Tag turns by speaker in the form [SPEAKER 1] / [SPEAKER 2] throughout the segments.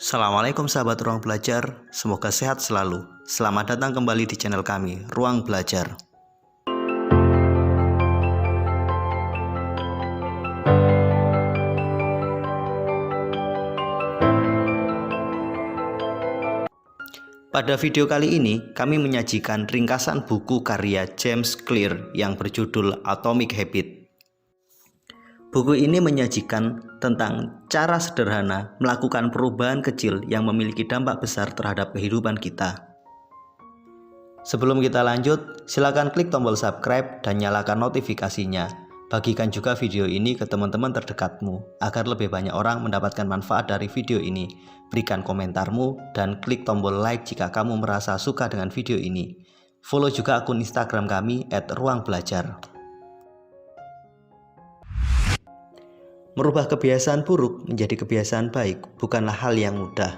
[SPEAKER 1] Assalamualaikum sahabat Ruang Belajar, semoga sehat selalu. Selamat datang kembali di channel kami, Ruang Belajar. Pada video kali ini, kami menyajikan ringkasan buku karya James Clear yang berjudul Atomic Habits. Buku ini menyajikan tentang cara sederhana melakukan perubahan kecil yang memiliki dampak besar terhadap kehidupan kita. Sebelum kita lanjut, silakan klik tombol subscribe dan nyalakan notifikasinya. Bagikan juga video ini ke teman-teman terdekatmu agar lebih banyak orang mendapatkan manfaat dari video ini. Berikan komentarmu dan klik tombol like jika kamu merasa suka dengan video ini. Follow juga akun Instagram kami @ruangbelajar. Merubah kebiasaan buruk menjadi kebiasaan baik bukanlah hal yang mudah.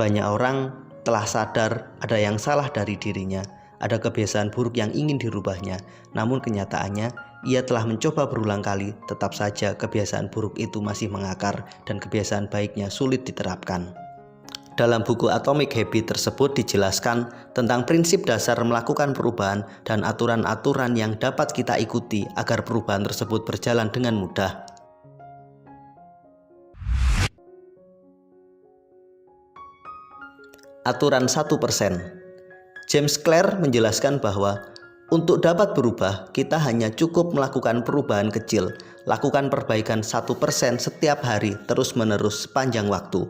[SPEAKER 1] Banyak orang telah sadar ada yang salah dari dirinya, ada kebiasaan buruk yang ingin dirubahnya, namun kenyataannya ia telah mencoba berulang kali, tetap saja kebiasaan buruk itu masih mengakar dan kebiasaan baiknya sulit diterapkan. Dalam buku Atomic Habits tersebut dijelaskan tentang prinsip dasar melakukan perubahan dan aturan-aturan yang dapat kita ikuti agar perubahan tersebut berjalan dengan mudah. Aturan 1%. James Clear menjelaskan bahwa untuk dapat berubah, kita hanya cukup melakukan perubahan kecil, lakukan perbaikan 1% setiap hari terus-menerus sepanjang waktu.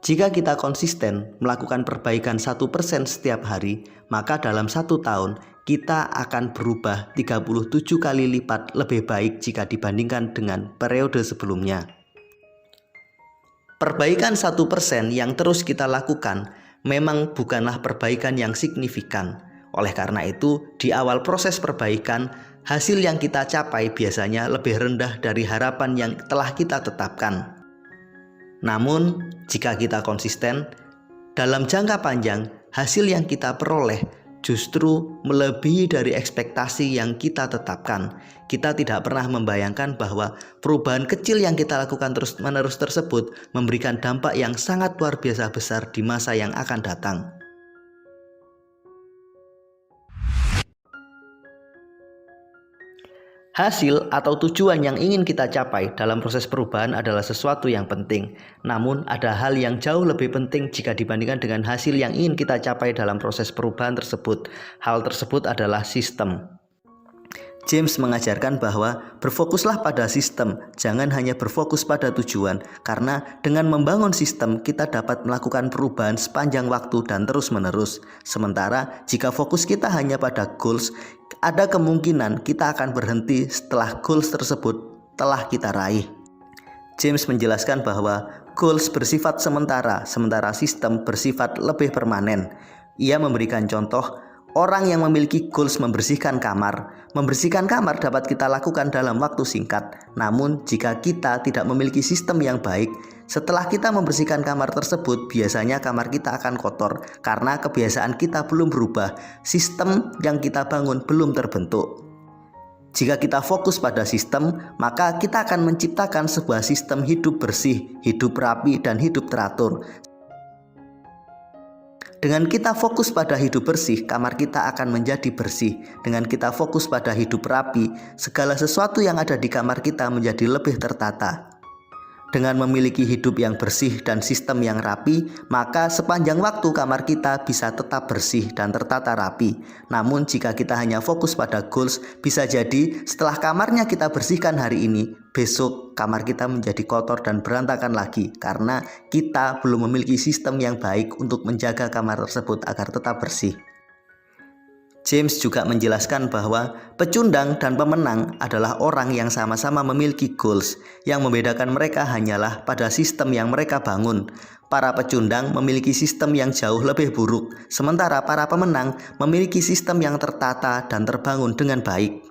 [SPEAKER 1] Jika kita konsisten melakukan perbaikan 1% setiap hari, maka dalam 1 tahun kita akan berubah 37 kali lipat lebih baik jika dibandingkan dengan periode sebelumnya. Perbaikan 1% yang terus kita lakukan memang bukanlah perbaikan yang signifikan. Oleh karena itu, di awal proses perbaikan, hasil yang kita capai biasanya lebih rendah dari harapan yang telah kita tetapkan. Namun, jika kita konsisten, dalam jangka panjang, hasil yang kita peroleh justru melebihi dari ekspektasi yang kita tetapkan. Kita tidak pernah membayangkan bahwa perubahan kecil yang kita lakukan terus-menerus tersebut memberikan dampak yang sangat luar biasa besar di masa yang akan datang. Hasil atau tujuan yang ingin kita capai dalam proses perubahan adalah sesuatu yang penting. Namun ada hal yang jauh lebih penting jika dibandingkan dengan hasil yang ingin kita capai dalam proses perubahan tersebut. Hal tersebut adalah sistem. James mengajarkan bahwa berfokuslah pada sistem, jangan hanya berfokus pada tujuan, karena dengan membangun sistem kita dapat melakukan perubahan sepanjang waktu dan terus-menerus. Sementara jika fokus kita hanya pada goals, ada kemungkinan kita akan berhenti setelah goals tersebut telah kita raih. James menjelaskan bahwa goals bersifat sementara, sementara sistem bersifat lebih permanen. Ia memberikan contoh, orang yang memiliki goals membersihkan kamar. Membersihkan kamar dapat kita lakukan dalam waktu singkat. Namun jika kita tidak memiliki sistem yang baik, setelah kita membersihkan kamar tersebut, biasanya kamar kita akan kotor karena kebiasaan kita belum berubah. Sistem yang kita bangun belum terbentuk. Jika kita fokus pada sistem, maka kita akan menciptakan sebuah sistem hidup bersih, hidup rapi, dan hidup teratur. Dengan kita fokus pada hidup bersih, kamar kita akan menjadi bersih. Dengan kita fokus pada hidup rapi, segala sesuatu yang ada di kamar kita menjadi lebih tertata. Dengan memiliki hidup yang bersih dan sistem yang rapi, maka sepanjang waktu kamar kita bisa tetap bersih dan tertata rapi. Namun jika kita hanya fokus pada goals, bisa jadi setelah kamarnya kita bersihkan hari ini, besok kamar kita menjadi kotor dan berantakan lagi karena kita belum memiliki sistem yang baik untuk menjaga kamar tersebut agar tetap bersih. James juga menjelaskan bahwa pecundang dan pemenang adalah orang yang sama-sama memiliki goals. Yang membedakan mereka hanyalah pada sistem yang mereka bangun. Para pecundang memiliki sistem yang jauh lebih buruk, sementara para pemenang memiliki sistem yang tertata dan terbangun dengan baik.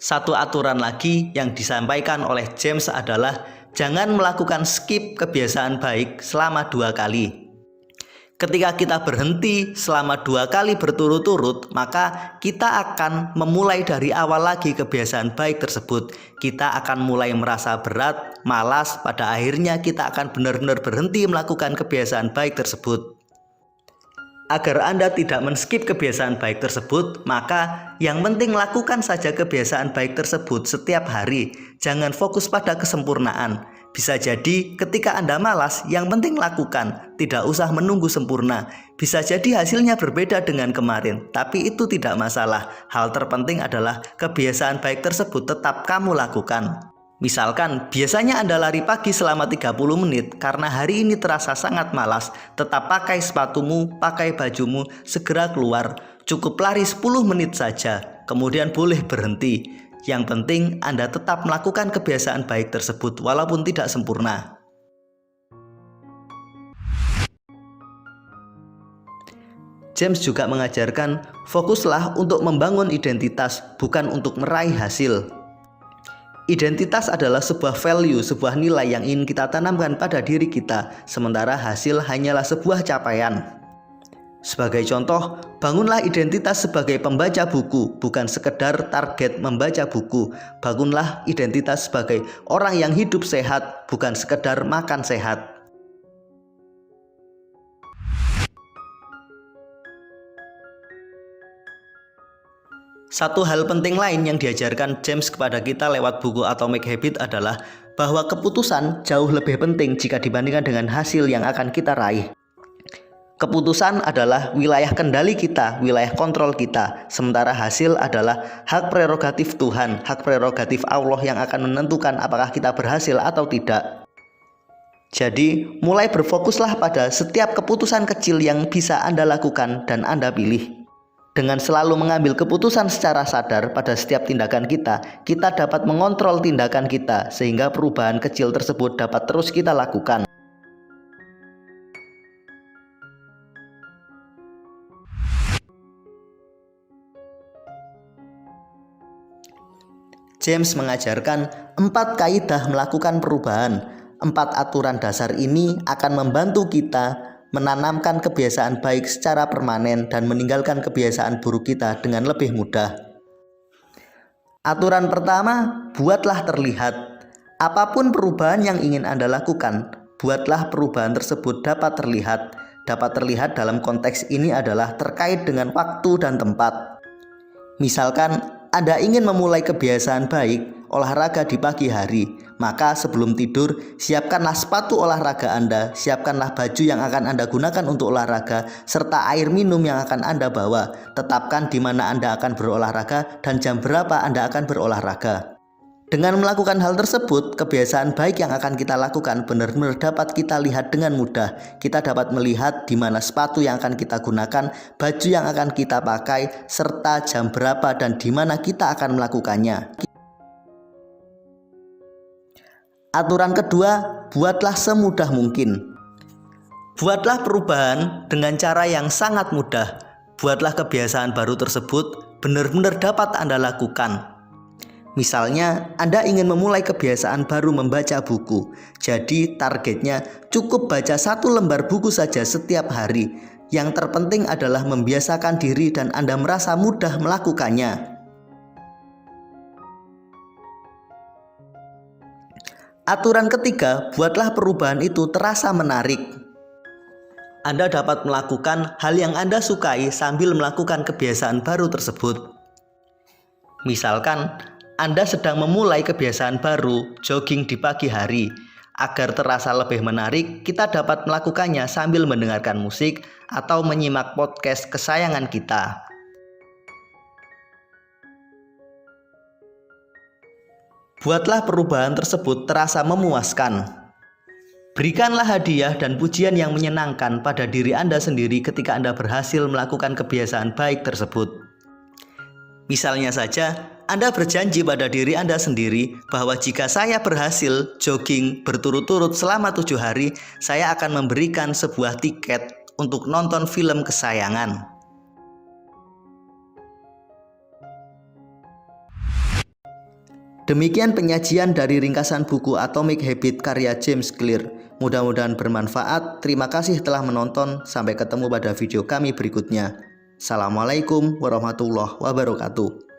[SPEAKER 1] Satu aturan lagi yang disampaikan oleh James adalah jangan melakukan skip kebiasaan baik selama 2 kali. Ketika kita berhenti selama 2 kali berturut-turut, maka kita akan memulai dari awal lagi kebiasaan baik tersebut. Kita akan mulai merasa berat, malas, pada akhirnya kita akan benar-benar berhenti melakukan kebiasaan baik tersebut. Agar Anda tidak men-skip kebiasaan baik tersebut, maka yang penting lakukan saja kebiasaan baik tersebut setiap hari. Jangan fokus pada kesempurnaan. Bisa jadi ketika Anda malas, yang penting lakukan, tidak usah menunggu sempurna. Bisa jadi hasilnya berbeda dengan kemarin, tapi itu tidak masalah. Hal terpenting adalah kebiasaan baik tersebut tetap kamu lakukan. Misalkan biasanya Anda lari pagi selama 30 menit, karena hari ini terasa sangat malas, tetap pakai sepatumu, pakai bajumu, segera keluar. Cukup lari 10 menit saja, kemudian boleh berhenti. Yang penting Anda tetap melakukan kebiasaan baik tersebut walaupun tidak sempurna. James juga mengajarkan, fokuslah untuk membangun identitas, bukan untuk meraih hasil. Identitas adalah sebuah value, sebuah nilai yang ingin kita tanamkan pada diri kita, sementara hasil hanyalah sebuah capaian. Sebagai contoh, bangunlah identitas sebagai pembaca buku, bukan sekedar target membaca buku. Bangunlah identitas sebagai orang yang hidup sehat, bukan sekedar makan sehat. Satu hal penting lain yang diajarkan James kepada kita lewat buku Atomic Habits adalah bahwa keputusan jauh lebih penting jika dibandingkan dengan hasil yang akan kita raih. Keputusan adalah wilayah kendali kita, wilayah kontrol kita. Sementara hasil adalah hak prerogatif Tuhan, hak prerogatif Allah yang akan menentukan apakah kita berhasil atau tidak. Jadi, mulai berfokuslah pada setiap keputusan kecil yang bisa Anda lakukan dan Anda pilih. Dengan selalu mengambil keputusan secara sadar pada setiap tindakan kita dapat mengontrol tindakan kita sehingga perubahan kecil tersebut dapat terus kita lakukan. James mengajarkan 4 kaidah melakukan perubahan. 4 aturan dasar ini akan membantu kita menanamkan kebiasaan baik secara permanen dan meninggalkan kebiasaan buruk kita dengan lebih mudah. Aturan pertama, buatlah terlihat. Apapun perubahan yang ingin Anda lakukan, buatlah perubahan tersebut dapat terlihat. Dapat terlihat dalam konteks ini adalah terkait dengan waktu dan tempat. Misalkan Anda ingin memulai kebiasaan baik, olahraga di pagi hari, maka sebelum tidur, siapkanlah sepatu olahraga Anda, siapkanlah baju yang akan Anda gunakan untuk olahraga, serta air minum yang akan Anda bawa. Tetapkan di mana Anda akan berolahraga dan jam berapa Anda akan berolahraga. Dengan melakukan hal tersebut, kebiasaan baik yang akan kita lakukan benar-benar dapat kita lihat dengan mudah. Kita dapat melihat di mana sepatu yang akan kita gunakan, baju yang akan kita pakai, serta jam berapa dan di mana kita akan melakukannya. Aturan kedua, buatlah semudah mungkin. Buatlah perubahan dengan cara yang sangat mudah. Buatlah kebiasaan baru tersebut benar-benar dapat Anda lakukan. Misalnya, Anda ingin memulai kebiasaan baru membaca buku. Jadi targetnya cukup baca 1 lembar buku saja setiap hari. Yang terpenting adalah membiasakan diri dan Anda merasa mudah melakukannya. Aturan ketiga, buatlah perubahan itu terasa menarik. Anda dapat melakukan hal yang Anda sukai sambil melakukan kebiasaan baru tersebut. Misalkan, Anda sedang memulai kebiasaan baru, jogging di pagi hari. Agar terasa lebih menarik, kita dapat melakukannya sambil mendengarkan musik atau menyimak podcast kesayangan kita. Buatlah perubahan tersebut terasa memuaskan. Berikanlah hadiah dan pujian yang menyenangkan pada diri Anda sendiri ketika Anda berhasil melakukan kebiasaan baik tersebut. Misalnya saja, Anda berjanji pada diri Anda sendiri bahwa jika saya berhasil jogging berturut-turut selama 7 hari, saya akan memberikan sebuah tiket untuk nonton film kesayangan. Demikian penyajian dari ringkasan buku Atomic Habits karya James Clear. Mudah-mudahan bermanfaat. Terima kasih telah menonton. Sampai ketemu pada video kami berikutnya. Assalamualaikum warahmatullahi wabarakatuh.